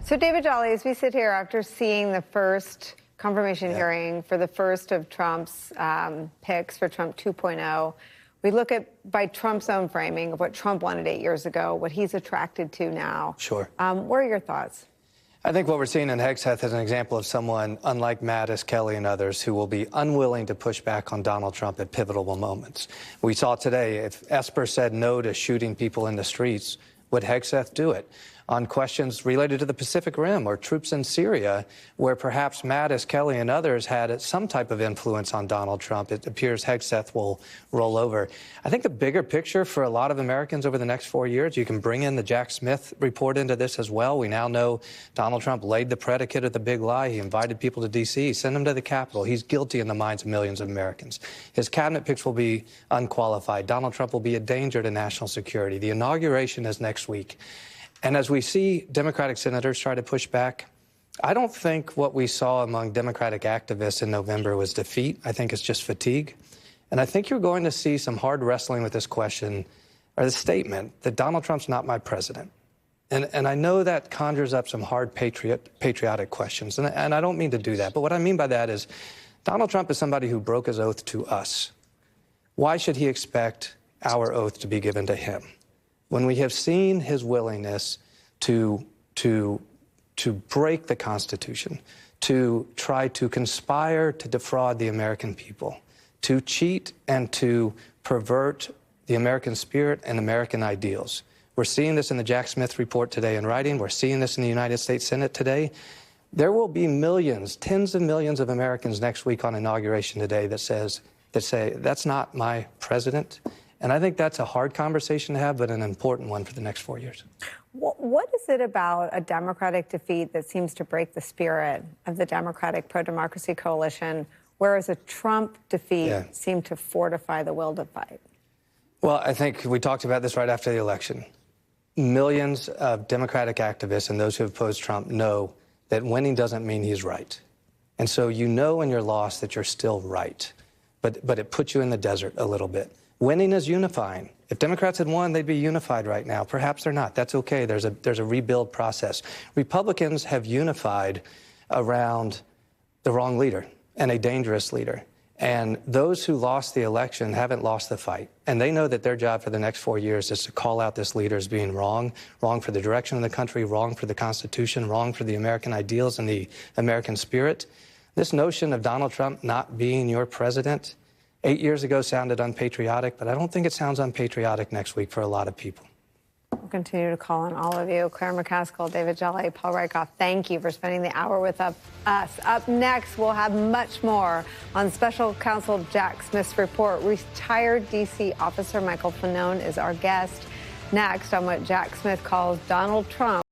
So, David Jolly, as we sit here after seeing the first confirmation hearing for the first of Trump's picks for Trump 2.0, we look at, by Trump's own framing of what Trump wanted 8 years ago, what he's attracted to now. Sure. What are your thoughts? I think what we're seeing in Hegseth is an example of someone, unlike Mattis, Kelly, and others, who will be unwilling to push back on Donald Trump at pivotal moments. We saw today, if Esper said no to shooting people in the streets, would Hegseth do it? On questions related to the Pacific Rim or troops in Syria, where perhaps Mattis, Kelly, and others had some type of influence on Donald Trump, it appears Hegseth will roll over. I think the bigger picture for a lot of Americans over the next 4 years, you can bring in the Jack Smith report into this as well. We now know Donald Trump laid the predicate of the big lie. He invited people to D.C., sent them to the Capitol. He's guilty in the minds of millions of Americans. His cabinet picks will be unqualified. Donald Trump will be a danger to national security. The inauguration is next week. And as we see Democratic senators try to push back, I don't think what we saw among Democratic activists in November was defeat. I think it's just fatigue. And I think you're going to see some hard wrestling with this question, or the statement that Donald Trump's not my president. And I know that conjures up some hard patriotic questions, and I don't mean to do that. But what I mean by that is Donald Trump is somebody who broke his oath to us. Why should he expect our oath to be given to him? When we have seen his willingness to break the Constitution, to try to conspire to defraud the American people, to cheat and to pervert the American spirit and American ideals. We're seeing this in the Jack Smith report today in writing. We're seeing this in the United States Senate today. There will be millions, tens of millions of Americans next week on Inauguration Day that say, that's not my president. And I think that's a hard conversation to have, but an important one for the next 4 years. What is it about a Democratic defeat that seems to break the spirit of the Democratic pro-democracy coalition, whereas a Trump defeat seemed to fortify the will to fight? Well, I think we talked about this right after the election. Millions of Democratic activists and those who have opposed Trump know that winning doesn't mean he's right. And so you know when you're lost that you're still right. But it puts you in the desert a little bit. Winning is unifying. If Democrats had won, they'd be unified right now. Perhaps they're not. That's okay. There's a rebuild process. Republicans have unified around the wrong leader and a dangerous leader. And those who lost the election haven't lost the fight. And they know that their job for the next 4 years is to call out this leader as being wrong for the direction of the country, wrong for the Constitution, wrong for the American ideals and the American spirit. This notion of Donald Trump not being your president 8 years ago sounded unpatriotic, but I don't think it sounds unpatriotic next week for a lot of people. We'll continue to call on all of you. Claire McCaskill, David Jolly, Paul Rieckhoff, thank you for spending the hour with us. Up next, we'll have much more on Special Counsel Jack Smith's report. Retired D.C. officer Michael Fanone is our guest. Next on what Jack Smith calls Donald Trump